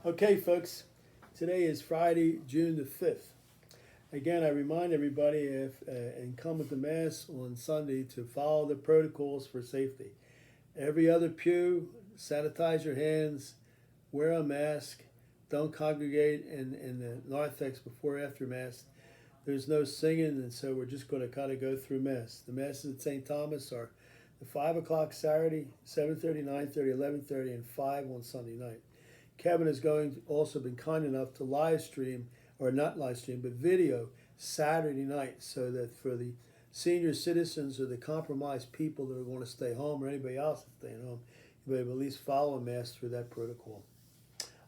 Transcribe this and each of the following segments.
Okay, folks, today is Friday, June the 5th. Again, I remind everybody if and come with the Mass on Sunday to follow the protocols for safety. Every other pew, sanitize your hands, wear a mask, don't congregate in the narthex before or after Mass. There's no singing, and so we're just going to kind of go through Mass. The Masses at St. Thomas are the 5 o'clock Saturday, 7:30, 9:30, 11:30, and 5 on Sunday night. Kevin has also been kind enough to live stream, or not live stream, but video Saturday night, so that for the senior citizens or the compromised people that are going to stay home, or anybody else that's staying home, you'll be able to at least follow a Mass through that protocol.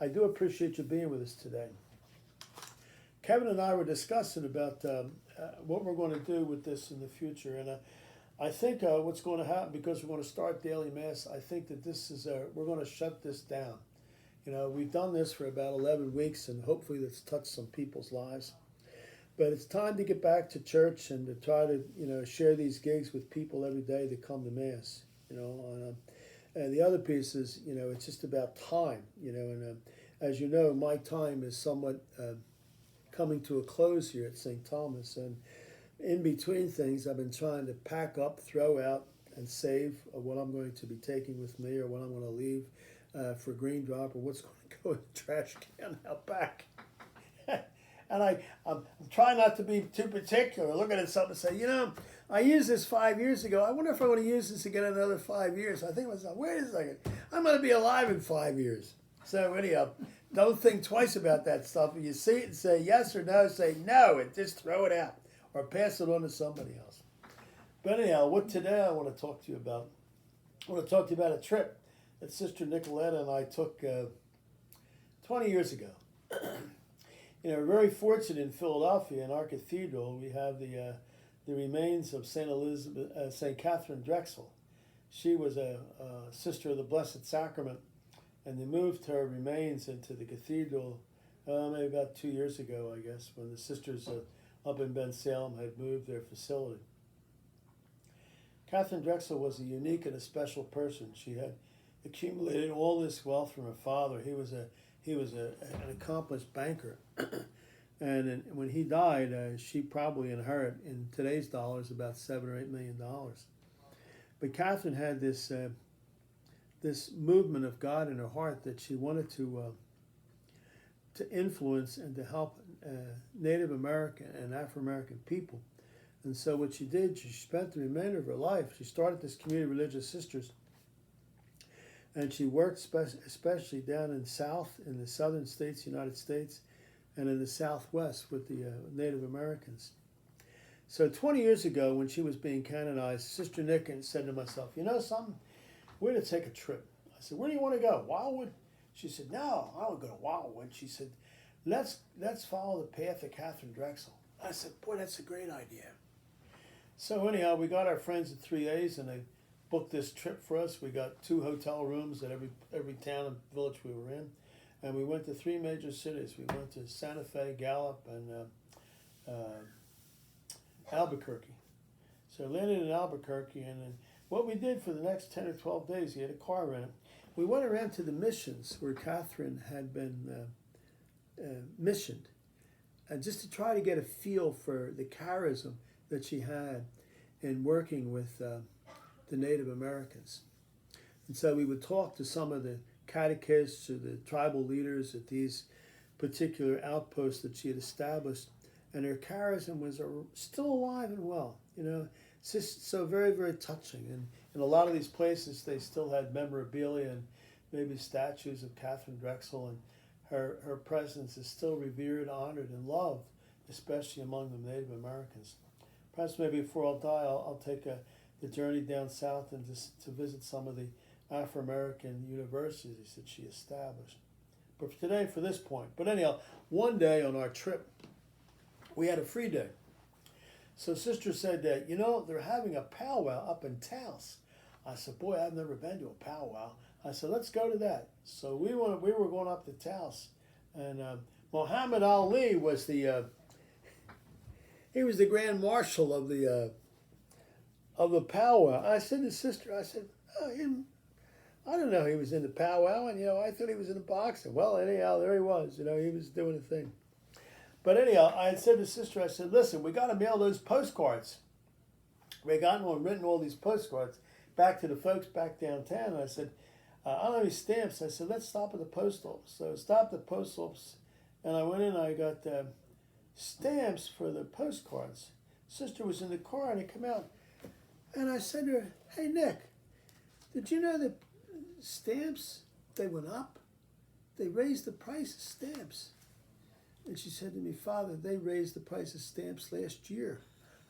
I do appreciate you being with us today. Kevin and I were discussing about what we're going to do with this in the future, and I think what's going to happen, because we're going to start daily Mass, I think that this is we're going to shut this down. You know, we've done this for about 11 weeks, and hopefully that's touched some people's lives. But it's time to get back to church and to try to, share these gigs with people every day that come to Mass. And the other piece is, it's just about time. And as you know, my time is somewhat coming to a close here at St. Thomas. And in between things, I've been trying to pack up, throw out, and save what I'm going to be taking with me or what I'm going to leave for Green Drop, or what's going to go in the trash can out back. And I'm trying not to be too particular, looking at something and say, I used this 5 years ago. I wonder if I want to use this again in another 5 years. I think to myself, wait a second, I'm going to be alive in 5 years. So anyhow, don't think twice about that stuff. If you see it and say yes or no, say no and just throw it out or pass it on to somebody else. But anyhow, what today I want to talk to you about, I want to talk to you about a trip that Sister Nicoletta and I took 20 years ago. We're very fortunate in Philadelphia, in our cathedral, we have the remains of St. Catherine Drexel. She was a sister of the Blessed Sacrament, and they moved her remains into the cathedral maybe about 2 years ago, I guess, when the sisters up in Ben Salem had moved their facility. Catherine Drexel was a unique and a special person. She had accumulated all this wealth from her father. He was an accomplished banker, and when he died, she probably inherited in today's dollars about $7 or $8 million. But Catherine had this movement of God in her heart that she wanted to influence and to help Native American and Afro-American people. And so what she did, she spent the remainder of her life. She started this community of religious sisters. And she worked especially down in the southern states, United States, and in the Southwest with the Native Americans. So 20 years ago, when she was being canonized, Sister Nick said to myself, something? We're going to take a trip. I said, where do you want to go? Wildwood? She said, no, I don't go to Wildwood. She said, let's follow the path of Catherine Drexel. I said, boy, that's a great idea. So anyhow, we got our friends at 3As, and they booked this trip for us. We got 2 hotel rooms at every town and village we were in, and we went to 3 major cities. We went to Santa Fe, Gallup, and Albuquerque. So landed in Albuquerque, and then what we did for the next 10 or 12 days, we had a car rented. We went around to the missions where Catherine had been missioned, and just to try to get a feel for the charism that she had in working with the Native Americans. And so we would talk to some of the catechists or the tribal leaders at these particular outposts that she had established, and her charism was still alive and well. It's just so very, very touching. And in a lot of these places, they still had memorabilia and maybe statues of Catherine Drexel, and her presence is still revered, honored, and loved, especially among the Native Americans. Perhaps maybe before I'll die, I'll take the journey down south and just to visit some of the Afro-American universities that she established. But for today, for this point. But anyhow, one day on our trip, we had a free day. So Sister said that, they're having a powwow up in Taos. I said, boy, I've never been to a powwow. I said, let's go to that. So we were going up to Taos, and Muhammad Ali was the Grand Marshal of the powwow. I said to Sister, I don't know, he was in the powwow, and I thought he was in the boxing. Well, anyhow, there he was. He was doing a thing. But anyhow, I had said to Sister, I said, listen, we got to mail those postcards. We got written all these postcards back to the folks back downtown. And I said, I don't have any stamps. I said, let's stop at the post office. So I stopped at the post office, and I went in and I got stamps for the postcards. Sister was in the car, and I come out, and I said to her, hey, Nick, did you know that stamps, they went up? They raised the price of stamps. And she said to me, Father, they raised the price of stamps last year.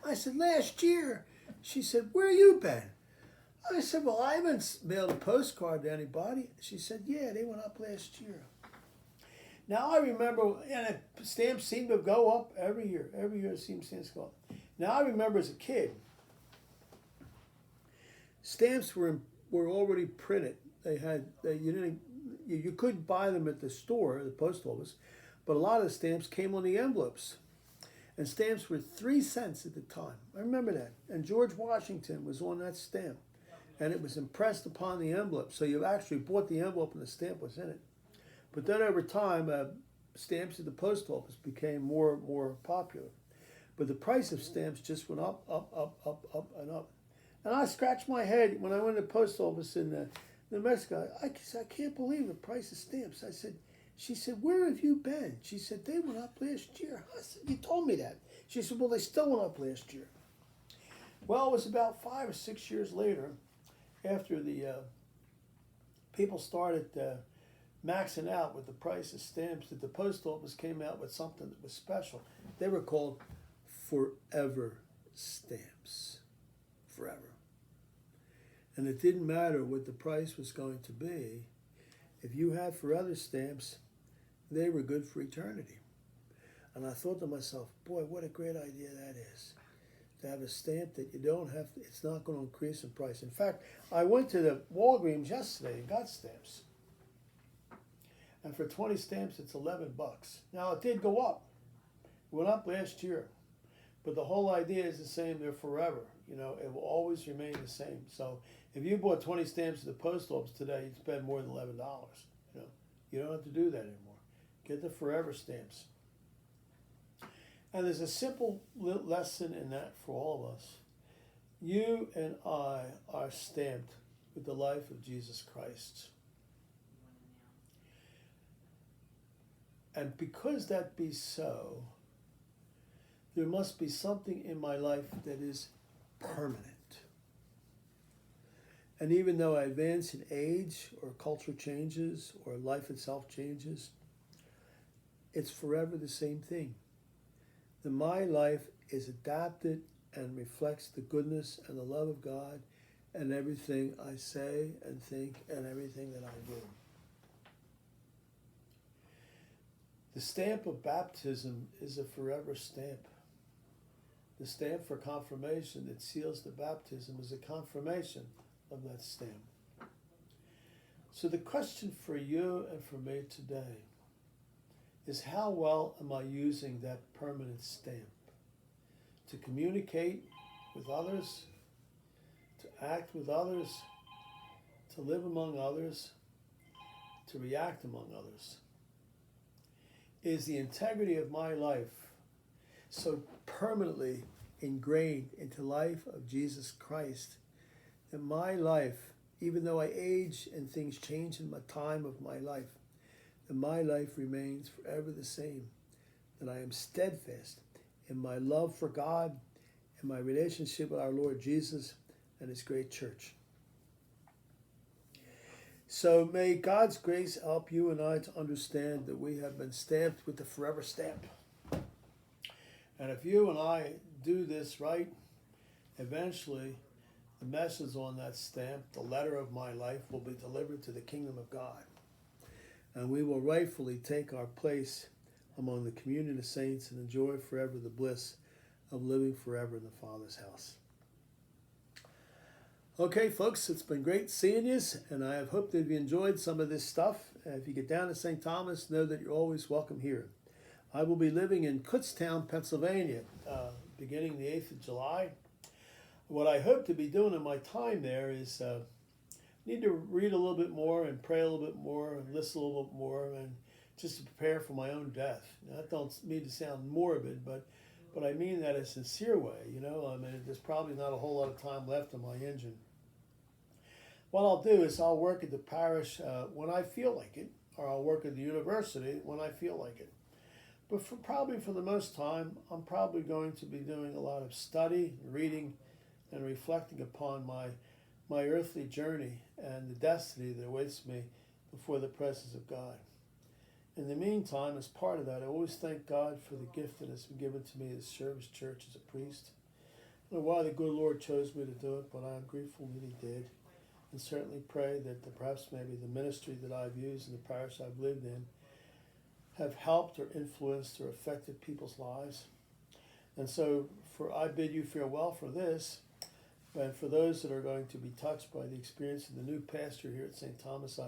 I said, last year? She said, where you been? I said, well, I haven't mailed a postcard to anybody. She said, yeah, they went up last year. Now I remember, and stamps seem to go up every year. Every year it seems stamps go up. Now I remember as a kid, stamps were already printed. You couldn't buy them at the store, the post office, but a lot of the stamps came on the envelopes. And stamps were 3 cents at the time. I remember that. And George Washington was on that stamp. And it was impressed upon the envelope. So you actually bought the envelope and the stamp was in it. But then over time, stamps at the post office became more and more popular. But the price of stamps just went up, and up. And I scratched my head when I went to the post office in New Mexico. I can't believe the price of stamps. She said, where have you been? She said, they went up last year. I said, you told me that. She said, well, they still went up last year. Well, it was about 5 or 6 years later, after the people started maxing out with the price of stamps, that the post office came out with something that was special. They were called forever stamps. Forever. And it didn't matter what the price was going to be. If you had forever stamps, they were good for eternity. And I thought to myself, boy, what a great idea that is. To have a stamp that you don't have, it's not going to increase in price. In fact, I went to the Walgreens yesterday and got stamps. And for 20 stamps, it's $11. Now, it did go up. It went up last year. But the whole idea is the same, they're forever. It will always remain the same. So if you bought 20 stamps at the post office today, you'd spend more than $11. You don't have to do that anymore. Get the forever stamps. And there's a simple lesson in that for all of us. You and I are stamped with the life of Jesus Christ. And because that be so, there must be something in my life that is permanent. And even though I advance in age, or culture changes, or life itself changes, it's forever the same thing. That my life is adapted and reflects the goodness and the love of God and everything I say and think and everything that I do. The stamp of baptism is a forever stamp. The stamp for confirmation that seals the baptism is a confirmation of that stamp. So the question for you and for me today is, how well am I using that permanent stamp to communicate with others, to act with others, to live among others, to react among others? Is the integrity of my life so permanently ingrained into the life of Jesus Christ that my life, even though I age and things change in my time of my life, that my life remains forever the same, that I am steadfast in my love for God and my relationship with our Lord Jesus and His great church. So may God's grace help you and I to understand that we have been stamped with the forever stamp. And if you and I do this right, eventually the message on that stamp, the letter of my life, will be delivered to the kingdom of God. And we will rightfully take our place among the communion of saints and enjoy forever the bliss of living forever in the Father's house. Okay, folks, it's been great seeing you, and I have hoped that you enjoyed some of this stuff. If you get down to St. Thomas, know that you're always welcome here. I will be living in Kutztown, Pennsylvania, beginning the 8th of July. What I hope to be doing in my time there is need to read a little bit more and pray a little bit more and listen a little bit more, and just to prepare for my own death. Now, that don't mean to sound morbid, but I mean that in a sincere way. I mean, there's probably not a whole lot of time left on my engine. What I'll do is I'll work at the parish when I feel like it, or I'll work at the university when I feel like it. But probably for the most time, I'm probably going to be doing a lot of study, reading, and reflecting upon my earthly journey and the destiny that awaits me before the presence of God. In the meantime, as part of that, I always thank God for the gift that has been given to me to serve His church as a priest. I don't know why the good Lord chose me to do it, but I am grateful that He did. And certainly pray that perhaps maybe the ministry that I've used in the parish I've lived in have helped or influenced or affected people's lives. And so I bid you farewell for this. And for those that are going to be touched by the experience of the new pastor here at St. Thomas,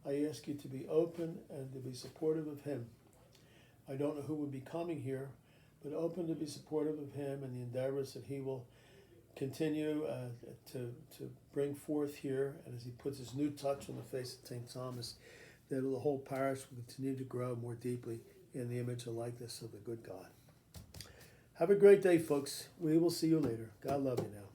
I ask you to be open and to be supportive of him. I don't know who will be coming here, but open to be supportive of him and the endeavors that he will continue to bring forth here, and as he puts his new touch on the face of St. Thomas, that the whole parish will continue to grow more deeply in the image and likeness of the good God. Have a great day, folks. We will see you later. God love you now.